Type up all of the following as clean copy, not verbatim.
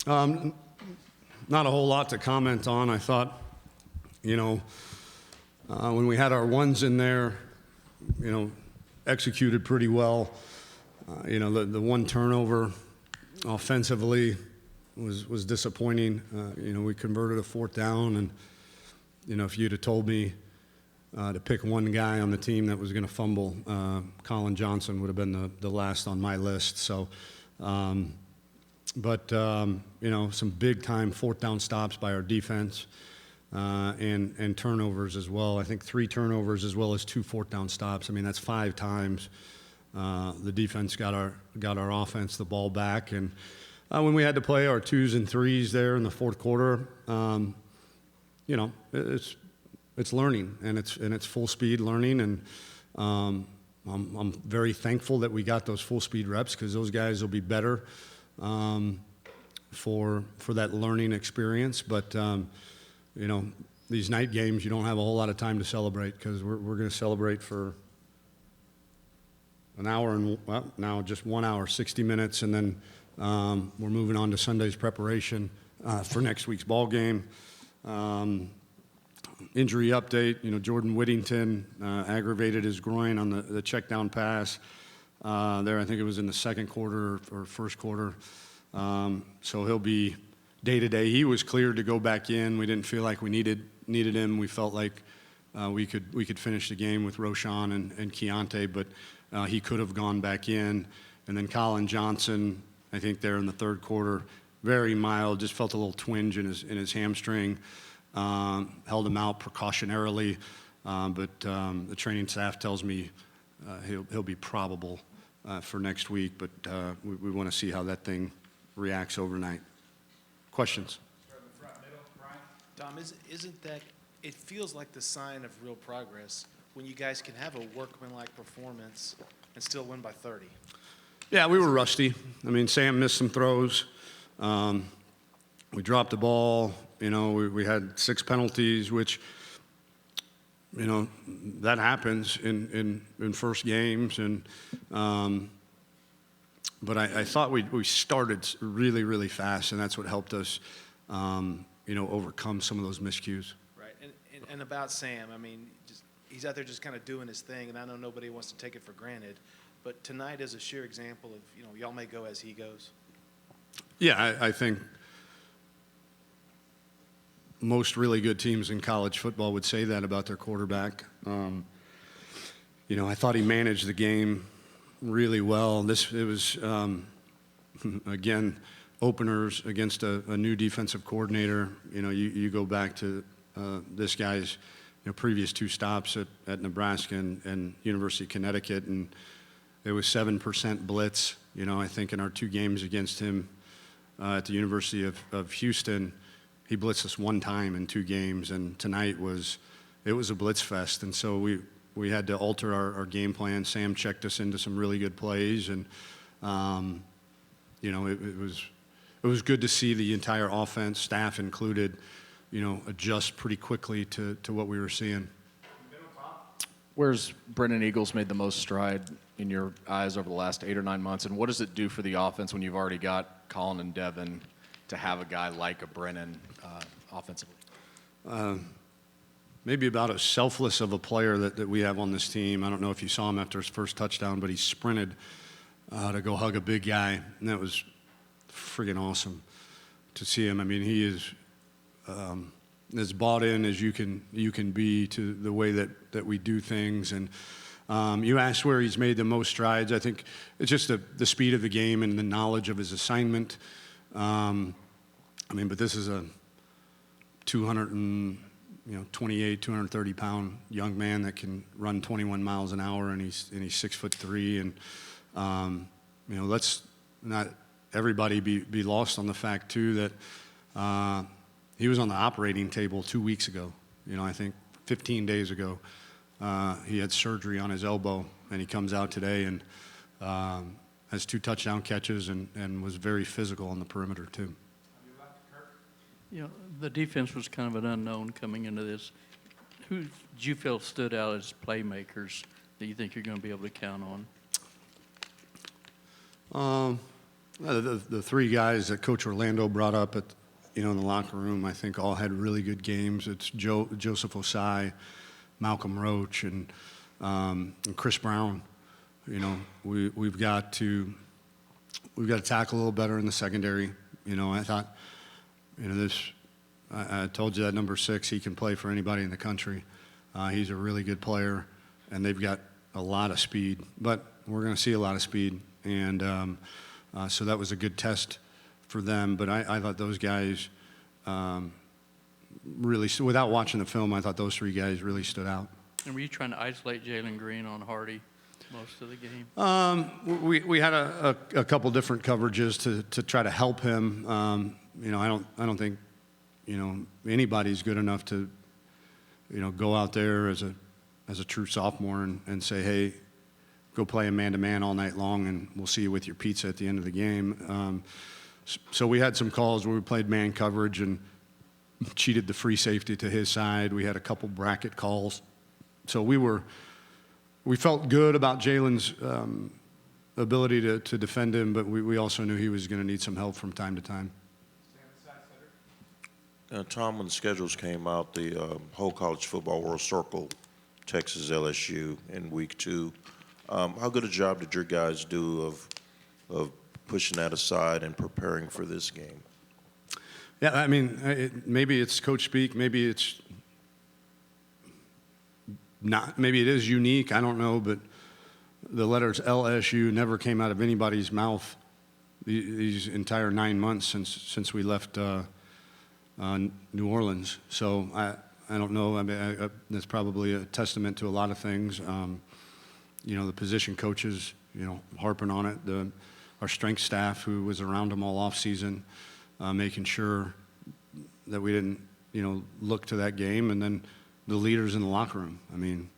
Not a whole lot to comment on. I thought, when we had our ones in there, executed pretty well. The one turnover offensively was disappointing. We converted a fourth down, and if you'd have told me to pick one guy on the team that was going to fumble, Colin Johnson would have been the last on my list. So, some big time fourth down stops by our defense, and turnovers as well. I think 3 turnovers as well as 2 fourth down stops. I mean, that's 5 times the defense got our offense the ball back. And when we had to play our 2s and 3s there in the fourth quarter, it's learning, and it's full speed learning. And I'm very thankful that we got those full speed reps, because those guys will be better for that learning experience. But these night games, you don't have a whole lot of time to celebrate, because we're going to celebrate for an hour and now just 1 hour, 60 minutes, and then we're moving on to Sunday's preparation for next week's ball game. Injury update: Jordan Whittington aggravated his groin on the check down pass there. I think it was in the second quarter or first quarter. So he'll be day to day. He was cleared to go back in. We didn't feel like we needed him. We felt like we could finish the game with Roshan and Keontae, but he could have gone back in. And then Colin Johnson, I think there in the third quarter, very mild, just felt a little twinge in his hamstring. Held him out precautionarily, but the training staff tells me he'll be probable for next week. But we want to see how that thing reacts overnight. Questions? Tom, isn't that, it feels like the sign of real progress when you guys can have a workmanlike performance and still win by 30? Yeah, we were rusty. I mean, Sam missed some throws. We dropped the ball. We had 6 penalties, which, that happens in first games. And but I thought we started really, really fast, and that's what helped us, overcome some of those miscues. Right. And about Sam, I mean, he's out there just kind of doing his thing, and I know nobody wants to take it for granted. But tonight is a sheer example of, y'all may go as he goes. Yeah, I think most really good teams in college football would say that about their quarterback. I thought he managed the game really well. It was, again, openers against a new defensive coordinator. You go back to this guy's previous 2 stops at Nebraska and University of Connecticut, and it was 7% blitz. I think in our 2 games against him at the University of Houston, he blitzed us 1 time in 2 games, and tonight it was a blitz fest. And so we had to alter our game plan. Sam checked us into some really good plays, and it was good to see the entire offense, staff included, adjust pretty quickly to what we were seeing. Where's Brennan Eagles made the most stride in your eyes over the last 8 or 9 months, and what does it do for the offense when you've already got Colin and Devin to have a guy like a Brennan offensively? Maybe about as selfless of a player that we have on this team. I don't know if you saw him after his first touchdown, but he sprinted to go hug a big guy, and that was friggin' awesome to see him. I mean, he is as bought in as you can be to the way that we do things. And you asked where he's made the most strides. I think it's just the speed of the game and the knowledge of his assignment. But this is a 228, 230-pound young man that can run 21 miles an hour, and he's 6'3". And let's not everybody be lost on the fact too that he was on the operating table 2 weeks ago. I think 15 days ago, he had surgery on his elbow, and he comes out today and has 2 touchdown catches and was very physical on the perimeter too. The defense was kind of an unknown coming into this. Who did you feel stood out as playmakers that you think you're going to be able to count on? The three guys that Coach Orlando brought up in the locker room, I think all had really good games. It's Joseph Osai, Malcolm Roach, and Chris Brown. We've got to tackle a little better in the secondary. I thought, I told you that number 6, he can play for anybody in the country. He's a really good player, and they've got a lot of speed. But we're going to see a lot of speed, and so that was a good test for them. But I thought those guys really, without watching the film, I thought those 3 guys really stood out. And were you trying to isolate Jalen Green on Hardy most of the game? We had a couple different coverages to try to help him. I don't think anybody's good enough to go out there as a true sophomore and say, hey, go play a man-to-man all night long, and we'll see you with your pizza at the end of the game. So we had some calls where we played man coverage and cheated the free safety to his side. We had a couple bracket calls. So we felt good about Jalen's ability to defend him, but we also knew he was going to need some help from time to time. Tom, when the schedules came out, the whole college football world circled Texas LSU in week 2. How good a job did your guys do of pushing that aside and preparing for this game? Yeah, I mean, maybe it's coach speak, maybe it's not, maybe it is unique, I don't know, but the letters LSU never came out of anybody's mouth these entire 9 months since we left New Orleans. So I don't know. I mean, that's probably a testament to a lot of things. The position coaches, harping on it. Our strength staff, who was around them all off season, making sure that we didn't, look to that game, and then the leaders in the locker room. I mean,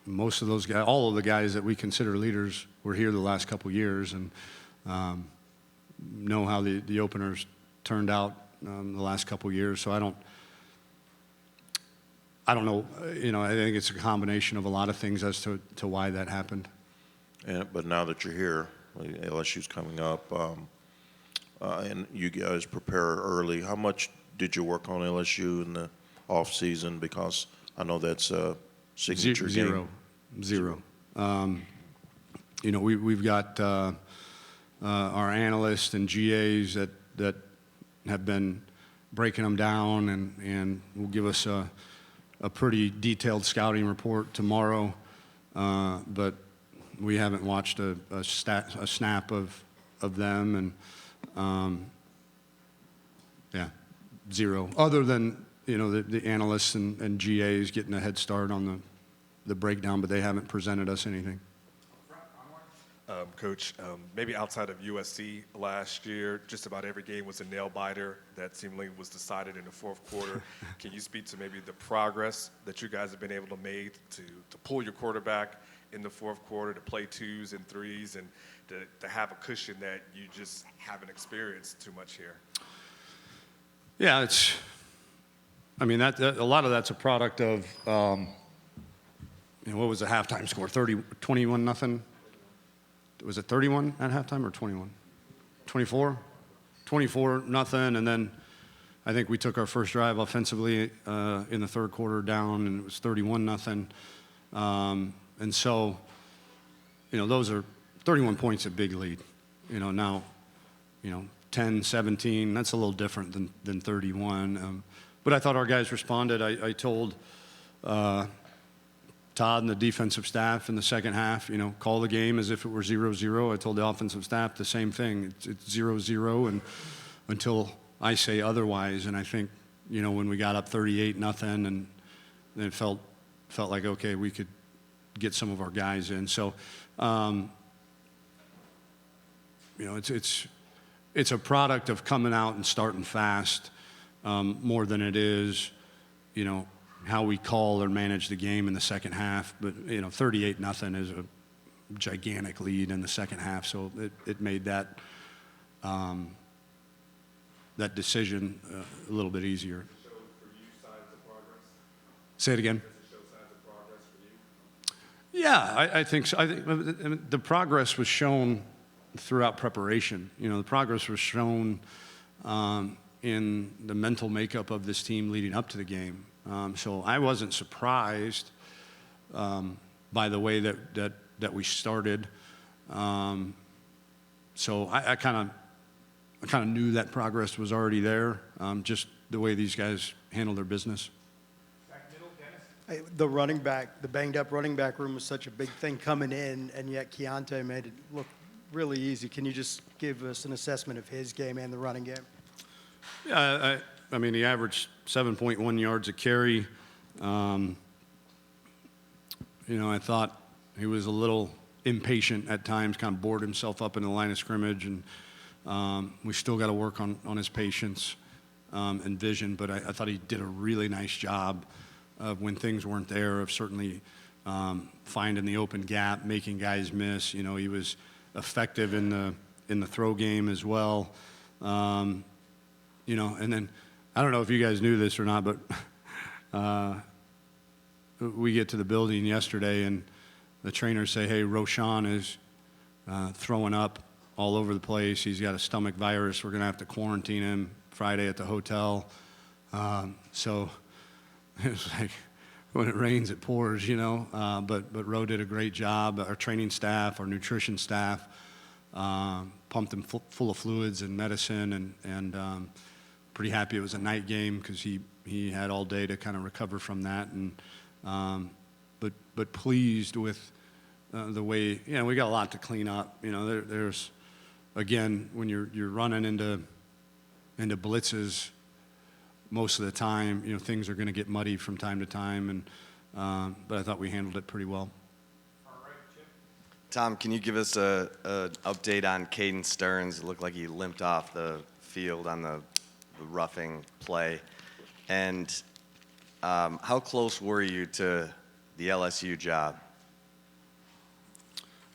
most of those guys, all of the guys that we consider leaders, were here the last couple years, and know how the openers turned out the last couple years. So I don't know. I think it's a combination of a lot of things as to why that happened. But now that you're here, LSU's coming up, and you guys prepare early. How much did you work on LSU in the off season? Because I know that's a signature game. Zero. We've got our analysts and GAs that have been breaking them down and will give us a pretty detailed scouting report tomorrow. But we haven't watched a snap of them, and zero. Other than the analysts and GAs getting a head start on the breakdown, but they haven't presented us anything. Coach, maybe outside of USC last year, just about every game was a nail-biter that seemingly was decided in the fourth quarter. Can you speak to maybe the progress that you guys have been able to make to pull your quarterback in the fourth quarter, to play 2s and 3s, and to have a cushion that you just haven't experienced too much here? Yeah, a lot of that's a product of, what was the halftime score? 21-0? Was it 31 at halftime or 21? 24? 24-0, and then I think we took our first drive offensively in the third quarter down, and it was 31-0. And so, those are 31 points, a big lead. Now, 10, 17, that's a little different than 31. But I thought our guys responded. I told Todd and the defensive staff in the second half, call the game as if it were 0-0. I told the offensive staff the same thing. It's 0-0 and until I say otherwise. And I think, when we got up 38-0 and it felt like, okay, we could get some of our guys in. So, it's a product of coming out and starting fast more than it is, how we call or manage the game in the second half. But 38-0 is a gigantic lead in the second half, so it made that decision a little bit easier. Does it show for you signs of progress? Say it again. Does it show signs of progress for you? Yeah, I think so. I think the progress was shown throughout preparation. You know, the progress was shown in the mental makeup of this team leading up to the game. So I wasn't surprised by the way that we started. So I kind of knew that progress was already there, just the way these guys handle their business. The running back, the banged-up running back room was such a big thing coming in, and yet Keontae made it look really easy. Can you just give us an assessment of his game and the running game? Yeah, I mean, he averaged 7.1 yards a carry. You know, I thought he was a little impatient at times, kind of bored himself up in the line of scrimmage, and we still got to work on his patience and vision, but I thought he did a really nice job of when things weren't there, of certainly finding the open gap, making guys miss. You know, he was effective in the throw game as well. You know, and then I don't know if you guys knew this or not, but we get to the building yesterday and the trainers say, hey, Roshan is throwing up all over the place. He's got a stomach virus. We're going to have to quarantine him Friday at the hotel. So it was like, when it rains, it pours, you know. But Ro did a great job. Our training staff, our nutrition staff, pumped him full of fluids and medicine, and pretty happy it was a night game because he had all day to kind of recover from that. And but pleased with the way, you know, we got a lot to clean up. You know, there's again, when you're running into blitzes most of the time, you know, things are going to get muddy from time to time, and but I thought we handled it pretty well. Tom, can you give us an update on Caden Stearns? It looked like he limped off the field on the roughing play. And how close were you to the LSU job?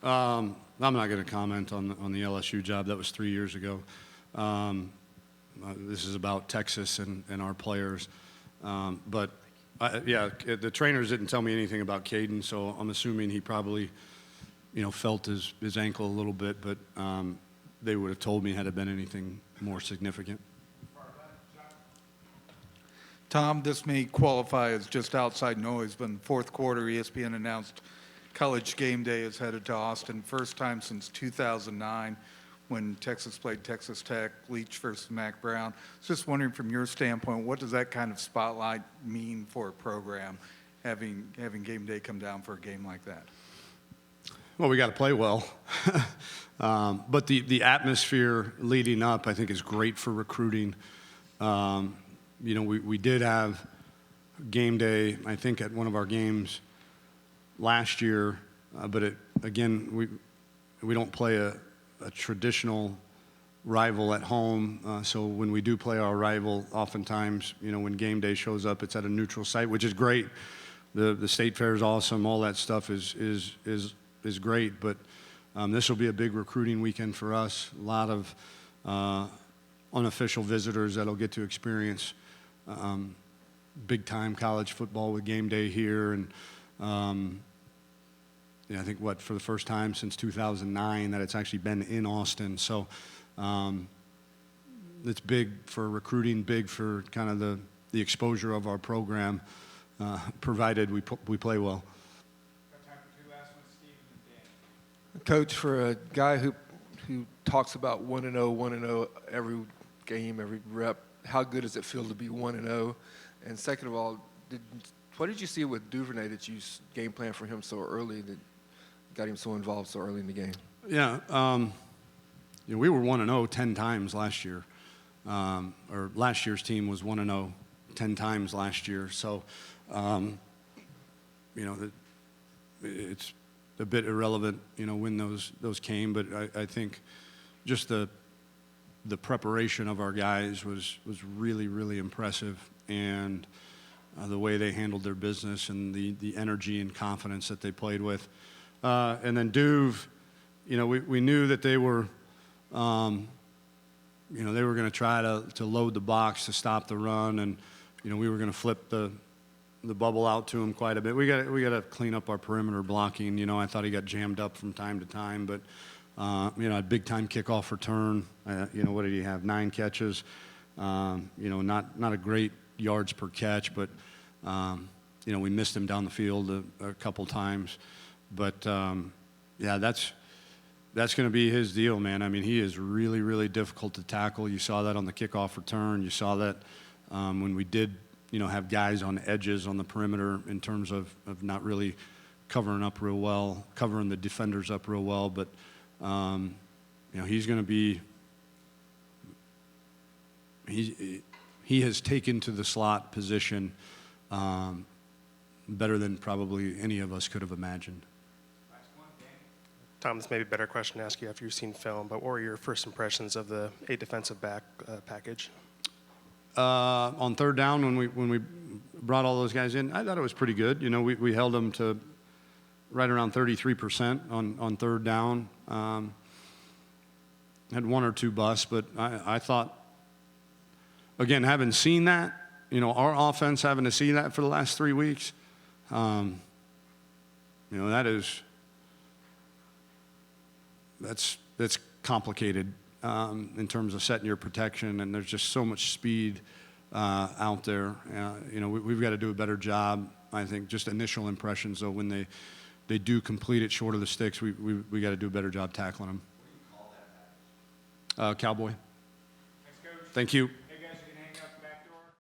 I'm not going to comment on the LSU job. That was 3 years ago. This is about Texas and our players. But, yeah, the trainers didn't tell me anything about Caden, so I'm assuming he probably, you know, felt his ankle a little bit, but they would have told me had it been anything more significant. Tom, this may qualify as just outside noise, but in the fourth quarter, ESPN announced College GameDay is headed to Austin. First time since 2009 when Texas played Texas Tech, Leach versus Mac Brown. Just wondering from your standpoint, what does that kind of spotlight mean for a program, having GameDay come down for a game like that? Well, we got to play well. But the atmosphere leading up, I think, is great for recruiting. You know, we did have GameDay, I think, at one of our games last year, but again, we don't play a traditional rival at home. So when we do play our rival, oftentimes, you know, when GameDay shows up, it's at a neutral site, which is great. The state fair is awesome. All that stuff is great. But this will be a big recruiting weekend for us. A lot of unofficial visitors that'll get to experience big-time college football with GameDay here. And yeah, I think, for the first time since 2009 that it's actually been in Austin. So it's big for recruiting, big for kind of the exposure of our program, provided we play well. Coach, for a guy who talks about 1-0, 1-0 every game, every rep, how good does it feel to be 1-0? And second of all, what did you see with Duvernay that you game plan for him so early that got him so involved so early in the game? Yeah, you know, we were 1-0 10 times last year. Or last year's team was 1-0 10 times last year. So, you know, it's a bit irrelevant, you know, when those came, but I think just the preparation of our guys was really, really impressive, and the way they handled their business and the energy and confidence that they played with. And then Duve, you know, we knew that they were, you know, they were going to try to load the box to stop the run, and, you know, we were going to flip the bubble out to him quite a bit. We got to clean up our perimeter blocking. You know, I thought he got jammed up from time to time, but A big-time kickoff return. What did he have? 9 catches. Not a great yards per catch, but, we missed him down the field a couple times. But, that's going to be his deal, man. I mean, he is really, really difficult to tackle. You saw that on the kickoff return. You saw that when we did, have guys on edges on the perimeter in terms of not really covering up real well, covering the defenders up real well. But, he's going to be – he has taken to the slot position better than probably any of us could have imagined. Tom, this may be a better question to ask you after you've seen film, but what were your first impressions of the 8 defensive back package? On third down, when we brought all those guys in, I thought it was pretty good. We held them to right around 33% on third down. Had 1 or 2 busts, but I thought, again, having seen that, our offense having to see that for the last 3 weeks, that's complicated in terms of setting your protection, and there's just so much speed out there. We've got to do a better job, I think, just initial impressions, though, when they do complete it short of the sticks, we got to do a better job tackling them. Cowboy. Thank you.